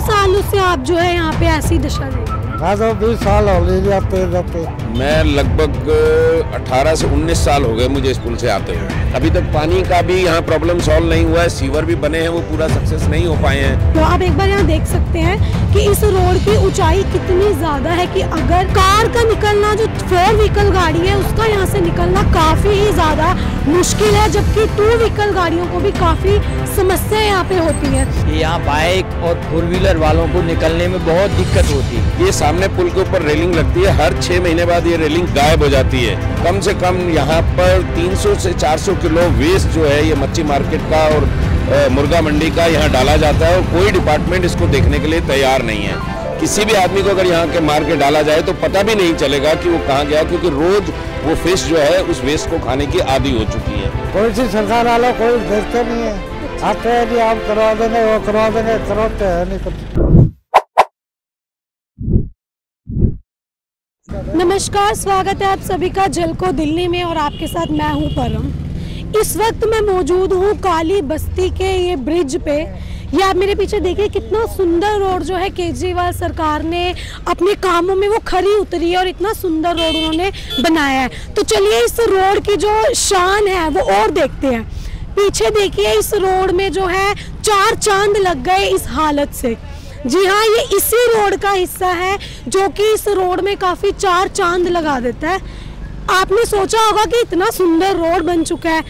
सालों से आप जो है यहाँ पे ऐसी दशा देख रहे हैं? मैं तो 20 साल हो गए जाते। मैं लगभग 18 से 19 साल हो गए मुझे इस पुल से आते हुए। अभी तक पानी का भी यहाँ प्रॉब्लम सॉल्व नहीं हुआ है। सीवर भी बने हैं, वो पूरा सक्सेस नहीं हो पाए हैं। तो आप एक बार यहाँ देख सकते हैं कि इस रोड की ऊंचाई कितनी ज्यादा है कि अगर कार का निकलना, जो 4 व्हीकल गाड़ी है उसका यहाँ से निकलना काफी ही ज्यादा मुश्किल है, जबकि 2 व्हीकल गाड़ियों को भी काफी समस्या यहाँ पे होती है। यहाँ बाइक और 4 व्हीलर वालों को निकलने में बहुत दिक्कत होती है। ये सामने पुल के ऊपर रेलिंग लगती है, हर 6 महीने बाद ये रेलिंग गायब हो जाती है। कम से कम यहाँ पर 300 से 400 किलो वेस्ट जो है ये मच्छी मार्केट का और मुर्गा मंडी का यहाँ डाला जाता है और कोई डिपार्टमेंट इसको देखने के लिए तैयार नहीं है। किसी भी आदमी को अगर यहाँ के मार के डाला जाए तो पता भी नहीं चलेगा कि वो कहाँ गया, क्योंकि रोज वो फिश जो है उस वेस्ट को खाने की आदी हो चुकी है। कोई सी सरकार वाला कोई देखते नहीं है, आते हैं कि आप करवा देंगे, वो करवा देंगे, करवाते हैं नहीं कुछ। नमस्कार, स्वागत है आप सभी का जलको दिल्ली में और आपके साथ मैं हूं परम। इस वक्त मैं मौजूद हूं काली बस्ती के ये ब्रिज पे। ये आप मेरे पीछे देखिए कितना सुंदर रोड जो है केजरीवाल सरकार ने अपने कामों में वो खरी उतरी है और इतना सुंदर रोड उन्होंने बनाया है। तो चलिए इस रोड की जो शान है वो और देखते हैं। पीछे देखिए इस रोड में जो है 4 चांद लग गए इस हालत से। जी हाँ, ये इसी रोड का हिस्सा है जो कि इस रोड में काफी 4 चांद लगा देता है। आपने सोचा होगा कि इतना सुंदर रोड बन चुका है,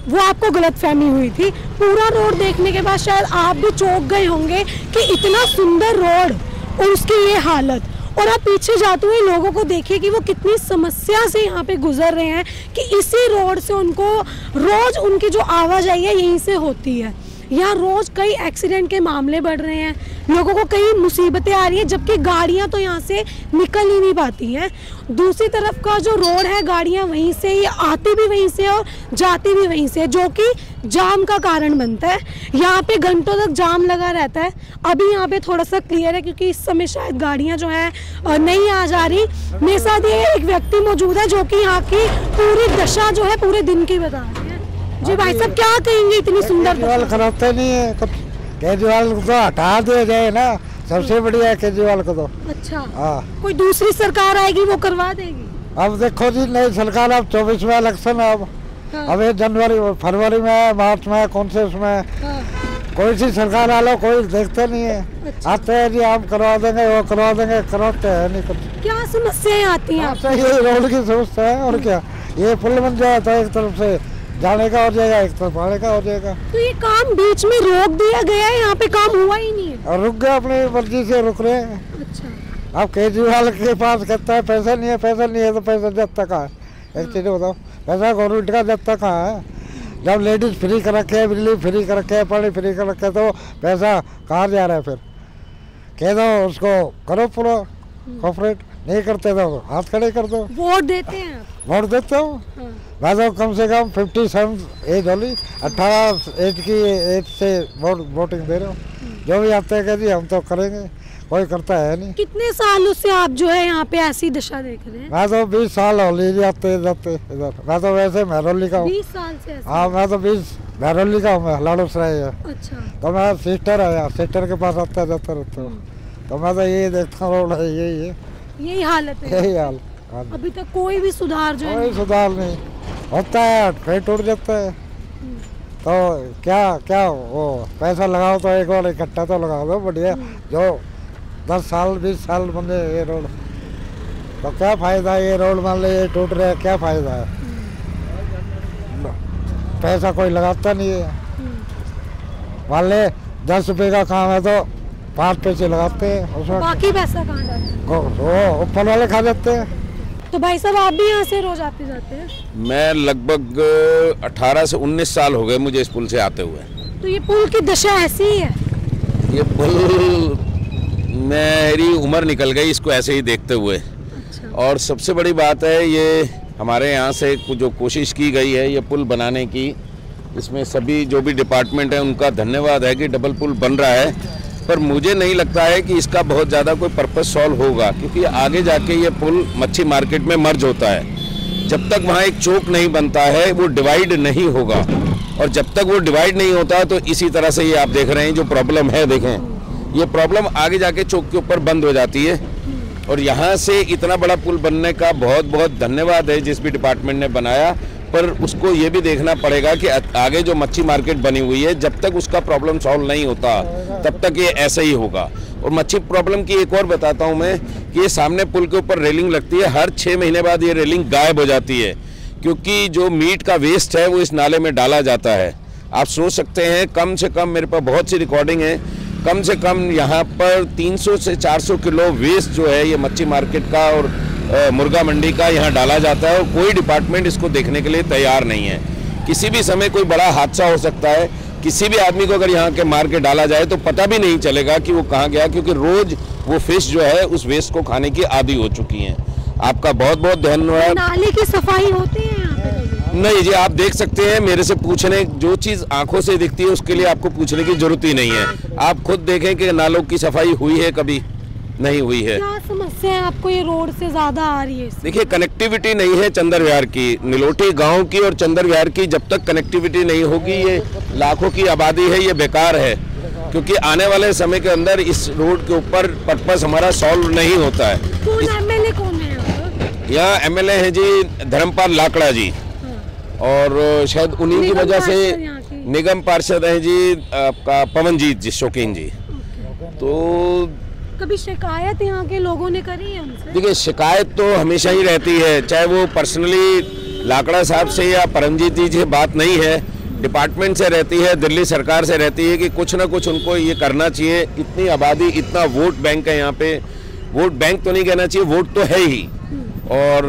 वो आपको गलतफहमी हुई थी। पूरा रोड देखने के बाद शायद आप भी चौंक गए होंगे कि इतना सुंदर रोड और उसकी ये हालत। और आप पीछे जाते हुए लोगों को देखिए कि वो कितनी समस्या से यहाँ पे गुजर रहे हैं कि इसी रोड से उनको रोज उनकी जो आवाजाही है यहीं से होती है। यहाँ रोज कई एक्सीडेंट के मामले बढ़ रहे हैं, लोगों को कई मुसीबतें आ रही हैं, जबकि गाड़ियाँ तो यहाँ से निकल ही नहीं पाती हैं। दूसरी तरफ का जो रोड है गाड़ियाँ वहीं से, ये आती भी वहीं से और जाती भी वहीं से, जो कि जाम का कारण बनता है। यहाँ पे घंटों तक जाम लगा रहता है। अभी यहाँ पे थोड़ा सा क्लियर है क्योंकि इस समय शायद गाड़ियाँ जो है नहीं आ जा रही। मेरे साथ ये एक व्यक्ति मौजूद है जो कि यहाँ की पूरी दशा जो है पूरे दिन की बता रहे हैं। जी भाई साहब, क्या कहेंगे इतनी सुंदर? केजरीवाल कराते नहीं है कुछ, केजरीवाल को तो हटा दिया जाए ना, सबसे बढ़िया है केजरीवाल को तो। अच्छा, हाँ, कोई दूसरी सरकार आएगी वो करवा देगी। अब देखो जी, नई सरकार, अब 24 में इलेक्शन है। अब ये जनवरी फरवरी में, मार्च में, कौन से उसमें कोई सी सरकार वाला कोई देखते नहीं है। अच्छा। आते हैं जी आप करवा देंगे, वो करवा देंगे, करवाते हैं नहीं कुछ। क्या समस्याएं आती हैं? ये रोड की समस्या है और क्या। ये पुल बन जाए तो एक तरफ से जाने का हो जाएगा, एक तरफ आने का हो जाएगा। तो ये काम बीच में रोक दिया गया है, यहाँ पे काम हुआ ही नहीं है और रुक गए, अपनी मर्जी से रुक रहे हैं। अच्छा, अब केजरीवाल के पास कहता है पैसा नहीं है, पैसा नहीं है, तो पैसा देता कहाँ है? एक चीज बताओ, पैसा गवर्नमेंट का देता कहाँ है? जब लेडीज फ्री कर रखे है, बिजली फ्री कर रखे है, पानी फ्री कर रखे है, तो पैसा कहाँ जा रहा है? फिर कह दो उसको करो पूरा कॉपरेट, नहीं करते तो हाथ खड़े कर दो। वोट देते हैं? वोट देते हो? मैं तो कम से कम 57 एज होली, 18 एज की एज से वोटिंग दे रहे हो। जो भी आते हैं जी हम तो करेंगे, कोई करता है नहीं। कितने सालों से आप जो है यहाँ पे ऐसी दशा देख रहे हैं? मैं तो 20 साल होली जाते इधर। मैं तो वैसे महरौली का हूँ। 20 साल से? हाँ, मैं तो 20 महरौली का हूँ, लाड़ूसराय है। अच्छा, तो मैं सिस्टर है यहाँ, सिस्टर के पास आता जाता रहता हूँ। तो मैं तो यही देखता हूँ, रोड है यही हालत है, यही हाल। अभी तक कोई भी सुधार जो है? कोई सुधार नहीं होता है, फिर टूट जाता है। तो क्या वो पैसा लगाओ तो एक बार इकट्ठा तो लगा दो बढ़िया। जो 10 साल 20 साल बने ये रोड, तो क्या फायदा है? ये रोड मान लो ये टूट रहा है, क्या फायदा है? पैसा कोई लगाता नहीं है। मान ले 10 रुपये का काम है तो 5 पैसे लगाते हैं, उसमें बाकी पैसा कहाँ जाता है? वो ऊपर वाले खा जाते हैं। तो भाई साहब, आप भी यहाँ से रोज आते जाते हैं? मैं लगभग 18 से 19 साल हो गए मुझे इस पुल से आते हुए। तो ये पुल की दशा ऐसी ही है? ये पुल, मेरी उम्र निकल गई इसको ऐसे ही देखते हुए। अच्छा। और सबसे बड़ी बात है, ये हमारे यहाँ से जो कोशिश की गई है ये पुल बनाने की, इसमें सभी जो भी डिपार्टमेंट है उनका धन्यवाद है कि डबल पुल बन रहा है। पर मुझे नहीं लगता है कि इसका बहुत ज़्यादा कोई पर्पस सॉल्व होगा, क्योंकि आगे जाके ये पुल मच्छी मार्केट में मर्ज होता है। जब तक वहाँ एक चौक नहीं बनता है वो डिवाइड नहीं होगा, और जब तक वो डिवाइड नहीं होता तो इसी तरह से ये आप देख रहे हैं जो प्रॉब्लम है, देखें ये प्रॉब्लम आगे जाके चौक के ऊपर बंद हो जाती है। और यहाँ से इतना बड़ा पुल बनने का बहुत बहुत धन्यवाद है जिस भी डिपार्टमेंट ने बनाया, पर उसको ये भी देखना पड़ेगा कि आगे जो मच्छी मार्केट बनी हुई है जब तक उसका प्रॉब्लम सॉल्व नहीं होता तब तक ये ऐसा ही होगा। और मच्छी प्रॉब्लम की एक और बताता हूँ मैं कि ये सामने पुल के ऊपर रेलिंग लगती है, हर 6 महीने बाद ये रेलिंग गायब हो जाती है क्योंकि जो मीट का वेस्ट है वो इस नाले में डाला जाता है। आप सोच सकते हैं, कम से कम मेरे पास बहुत सी रिकॉर्डिंग है, कम से कम यहाँ पर 300 से 400 किलो वेस्ट जो है ये मच्छी मार्केट का और मुर्गा मंडी का यहाँ डाला जाता है और कोई डिपार्टमेंट इसको देखने के लिए तैयार नहीं है। किसी भी समय कोई बड़ा हादसा हो सकता है, किसी भी आदमी को अगर यहाँ के मार के डाला जाए तो पता भी नहीं चलेगा कि वो कहाँ गया, क्योंकि रोज वो फिश जो है उस वेस्ट को खाने की आदी हो चुकी हैं। आपका बहुत बहुत धन्यवाद। नाले की सफाई होती है यहाँ पे? नहीं जी, आप देख सकते हैं, मेरे से पूछने, जो चीज़ आंखों से दिखती है उसके लिए आपको पूछने की जरूरत ही नहीं है। आप खुद देखें कि नालों की सफाई हुई है, कभी नहीं हुई है। क्या समस्या है आपको ये रोड से ज्यादा आ रही है? देखिए, कनेक्टिविटी नहीं है चंदर विहार की, नीलोटी गांव की और चंदर विहार की। जब तक कनेक्टिविटी नहीं होगी, ये लाखों की आबादी है, ये बेकार है, क्योंकि आने वाले समय के अंदर इस रोड के ऊपर पर्पस हमारा सॉल्व नहीं होता है। कौन एमएलए कौन है यहाँ? एमएलए हैं जी धर्मपाल लाकड़ा जी, और शायद उन्हीं की वजह से निगम पार्षद हैं जी आपका पवनजीत जी, शौकीन जी। तो कभी शिकायत यहाँ के लोगों ने करी है उनसे? देखिए, शिकायत तो हमेशा ही रहती है, चाहे वो पर्सनली लाकड़ा साहब से या परमजीत जी से बात नहीं है, डिपार्टमेंट से रहती है, दिल्ली सरकार से रहती है कि कुछ ना कुछ उनको ये करना चाहिए। इतनी आबादी, इतना वोट बैंक है यहाँ पे, वोट बैंक तो नहीं कहना चाहिए, वोट तो है ही, और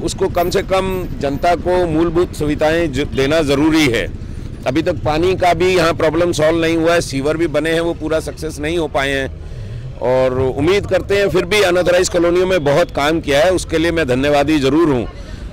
उसको कम से कम जनता को मूलभूत सुविधाएं देना ज़रूरी है। अभी तक पानी का भी यहाँ प्रॉब्लम सॉल्व नहीं हुआ है, सीवर भी बने हैं, वो पूरा सक्सेस नहीं हो पाए हैं, और उम्मीद करते हैं, फिर भी अनऑथराइज कॉलोनियों में बहुत काम किया है, उसके लिए मैं धन्यवादी ज़रूर हूँ।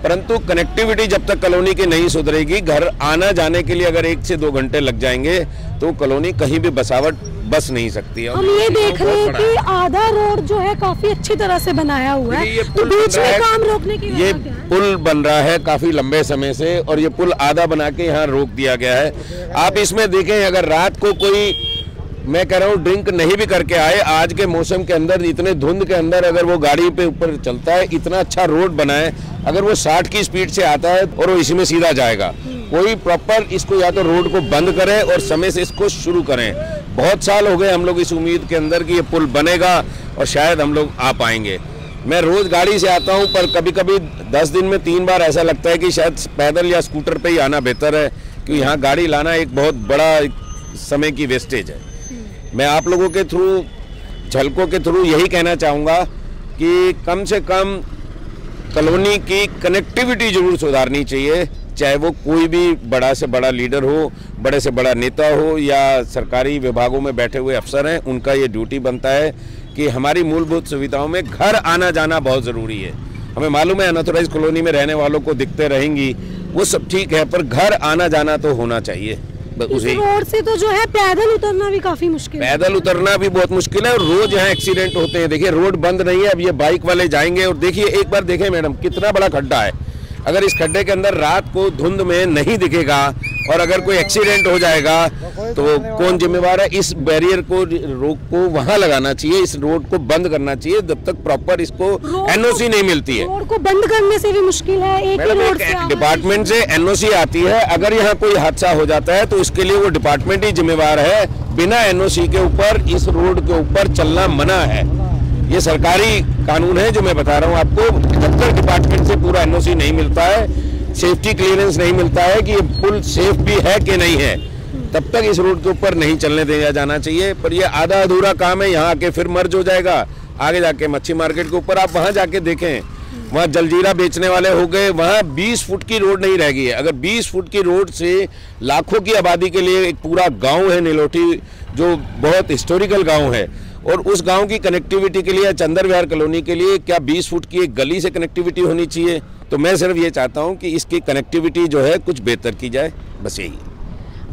परंतु कनेक्टिविटी जब तक कॉलोनी की नहीं सुधरेगी, घर आना जाने के लिए अगर 1 से 2 घंटे लग जाएंगे तो कॉलोनी कहीं भी बस नहीं सकती है। हम ये देख रहे हैं कि आधा रोड जो है काफी अच्छी तरह से बनाया हुआ है, तो बीच में काम रोकने की ये पुल बन रहा है काफी लंबे समय से, और ये पुल आधा बना के यहाँ रोक दिया गया है। आप इसमें देखें, अगर रात को कोई, मैं कह रहा हूँ, ड्रिंक नहीं भी करके आए, आज के मौसम के अंदर, इतने धुंध के अंदर, अगर वो गाड़ी पे ऊपर चलता है, इतना अच्छा रोड बना है, अगर वो 60 की स्पीड से आता है और वो इसी में सीधा जाएगा, कोई प्रॉपर इसको या तो रोड को बंद करें और समय से इसको शुरू करें। बहुत साल हो गए हम लोग इस उम्मीद के अंदर कि ये पुल बनेगा और शायद हम लोग आ पाएंगे। मैं रोज गाड़ी से आता हूँ, पर कभी कभी 10 दिन में 3 बार ऐसा लगता है कि शायद पैदल या स्कूटर पे ही आना बेहतर है, क्योंकि यहाँ गाड़ी लाना एक बहुत बड़ा समय की वेस्टेज है। मैं आप लोगों के थ्रू, झलकों के थ्रू यही कहना चाहूँगा कि कम से कम कॉलोनी की कनेक्टिविटी जरूर सुधारनी चाहिए, चाहे वो कोई भी बड़ा से बड़ा लीडर हो, बड़े से बड़ा नेता हो, या सरकारी विभागों में बैठे हुए अफसर हैं, उनका ये ड्यूटी बनता है कि हमारी मूलभूत सुविधाओं में घर आना जाना बहुत ज़रूरी है। हमें मालूम है अनऑथराइज कॉलोनी में रहने वालों को दिक्कतें रहेंगी, वो सब ठीक है, पर घर आना जाना तो होना चाहिए। इस रोड से तो जो है पैदल उतरना भी काफी मुश्किल है। पैदल उतरना भी बहुत मुश्किल है, और रोज यहाँ एक्सीडेंट होते हैं। देखिए, रोड बंद नहीं है, अब ये बाइक वाले जाएंगे, और देखिए, एक बार देखें मैडम, कितना बड़ा खड्डा है। अगर इस खड्डे के अंदर रात को धुंध में नहीं दिखेगा और अगर कोई एक्सीडेंट हो जाएगा तो कौन जिम्मेवार है? इस बैरियर को, रोक को वहां लगाना चाहिए, इस रोड को बंद करना चाहिए जब तक प्रॉपर इसको एनओसी नहीं मिलती है। रोड को बंद करने से भी मुश्किल है, एक ही रोड से डिपार्टमेंट से एनओसी आती है, अगर यहाँ कोई हादसा हो जाता है तो इसके लिए वो डिपार्टमेंट ही जिम्मेवार है। बिना एनओसी के ऊपर इस रोड के ऊपर चलना मना है, ये सरकारी कानून है जो मैं बता रहा हूँ आपको। जब तक डिपार्टमेंट से पूरा एनओसी नहीं मिलता है, सेफ्टी क्लियरेंस नहीं मिलता है कि ये पुल सेफ भी है कि नहीं है, तब तक इस रोड के ऊपर नहीं चलने दिया जाना चाहिए। पर ये आधा अधूरा काम है, यहाँ आके फिर मर्ज हो जाएगा। आगे जाके मच्छी मार्केट के ऊपर आप वहाँ जाके देखें, वहाँ जलजीरा बेचने वाले हो गए, वहाँ 20 फुट की रोड नहीं रह गई है। अगर 20 फुट की रोड से लाखों की आबादी के लिए एक पूरा गाँव है नीलोटी, जो बहुत हिस्टोरिकल गाँव है, और उस गांव की कनेक्टिविटी के लिए, चंदर विहार कॉलोनी के लिए क्या 20 फुट की एक गली से कनेक्टिविटी होनी चाहिए? तो मैं सिर्फ ये चाहता हूं कि इसकी कनेक्टिविटी जो है कुछ बेहतर की जाए, बस यही।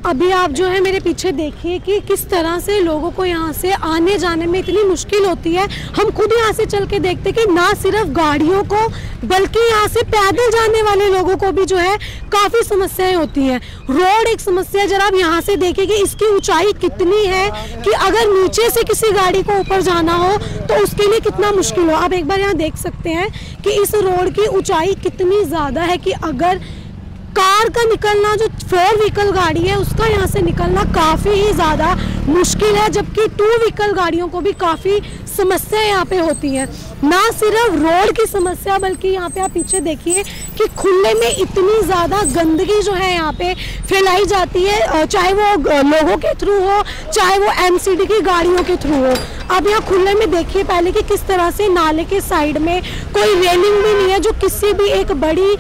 अभी आप जो है मेरे पीछे देखिए कि किस तरह से लोगों को यहाँ से आने जाने में इतनी मुश्किल होती है। हम खुद यहाँ से चल के देखते कि ना सिर्फ गाड़ियों को बल्कि यहाँ से पैदल जाने वाले लोगों को भी जो है काफ़ी समस्याएं होती हैं। रोड एक समस्या, जरा आप यहाँ से देखिए कि इसकी ऊंचाई कितनी है कि अगर नीचे से किसी गाड़ी को ऊपर जाना हो तो उसके लिए कितना मुश्किल हो। आप एक बार यहाँ देख सकते हैं कि इस रोड की ऊंचाई कितनी ज़्यादा है कि अगर कार का निकलना, जो 4 व्हीकल गाड़ी है उसका यहाँ से निकलना काफ़ी ही ज़्यादा मुश्किल है, जबकि 2 व्हीकल गाड़ियों को भी काफ़ी समस्या यहाँ पे होती हैं। ना सिर्फ रोड की समस्या बल्कि यहाँ पे आप पीछे देखिए कि खुले में इतनी ज़्यादा गंदगी जो है यहाँ पे फैलाई जाती है, चाहे वो लोगों के थ्रू हो चाहे वो एमसीडी की गाड़ियों के थ्रू हो। अब यहाँ खुले में देखिए पहले कि किस तरह से नाले के साइड में कोई रेलिंग भी नहीं है, जो किसी भी एक बड़ी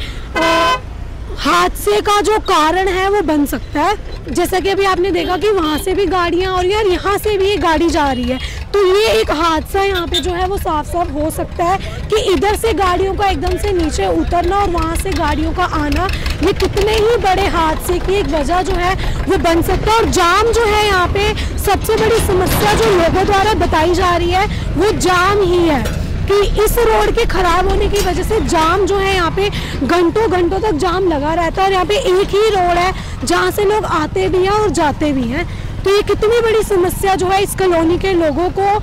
हादसे का जो कारण है वो बन सकता है। जैसा कि अभी आपने देखा कि वहाँ से भी गाड़ियाँ और यार यहाँ से भी एक गाड़ी जा रही है, तो ये एक हादसा यहाँ पे जो है वो साफ साफ हो सकता है कि इधर से गाड़ियों का एकदम से नीचे उतरना और वहाँ से गाड़ियों का आना, ये कितने ही बड़े हादसे की एक वजह जो है वो बन सकता है। और जाम जो है यहाँ पे सबसे बड़ी समस्या जो लोगों द्वारा बताई जा रही है वो जाम ही है कि इस रोड के खराब होने की वजह से जाम जो है यहाँ पे घंटों घंटों तक जाम लगा रहता है। और यहाँ पे एक ही रोड है जहाँ से लोग आते भी हैं और जाते भी हैं, तो ये कितनी बड़ी समस्या जो है इस कॉलोनी के लोगों को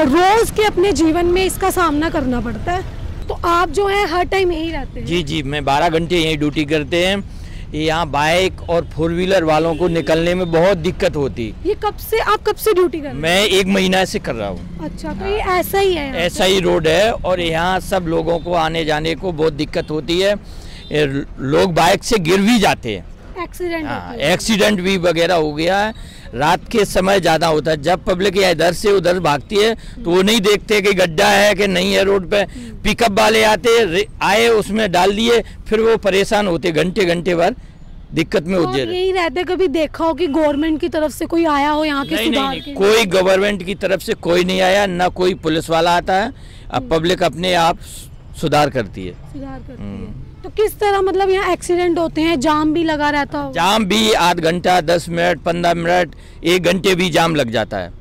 रोज के अपने जीवन में इसका सामना करना पड़ता है। तो आप जो है हर टाइम यहीं रहते हैं? जी जी, मैं 12 घंटे यहीं ड्यूटी करते हैं। यहाँ बाइक और 4 व्हीलर वालों को निकलने में बहुत दिक्कत होती। ये आप कब से ड्यूटी कर रहे हैं? मैं 1 महीना से कर रहा हूँ। अच्छा, तो ये ऐसा ही है? ऐसा ही रोड है और यहाँ सब लोगों को आने जाने को बहुत दिक्कत होती है। लोग बाइक से गिर भी जाते हैं, एक्सीडेंट भी वगैरह हो गया है। रात के समय ज़्यादा होता है, जब पब्लिक या इधर से उधर भागती है तो वो नहीं देखते कि गड्ढा है कि नहीं है रोड पे। पिकअप वाले आए उसमें डाल दिए, फिर वो परेशान होते घंटे घंटे भर दिक्कत में होते यही रहते। कभी देखा हो कि गवर्नमेंट की तरफ से कोई आया हो यहाँ के सुधार के? कोई गवर्नमेंट की तरफ से कोई नहीं आया, ना कोई पुलिस वाला आता है। अब पब्लिक अपने आप सुधार करती है। तो किस तरह मतलब यहाँ एक्सीडेंट होते हैं? जाम भी लगा रहता हो? जाम भी आध घंटा, 10 मिनट, 15 मिनट, 1 घंटे भी जाम लग जाता है।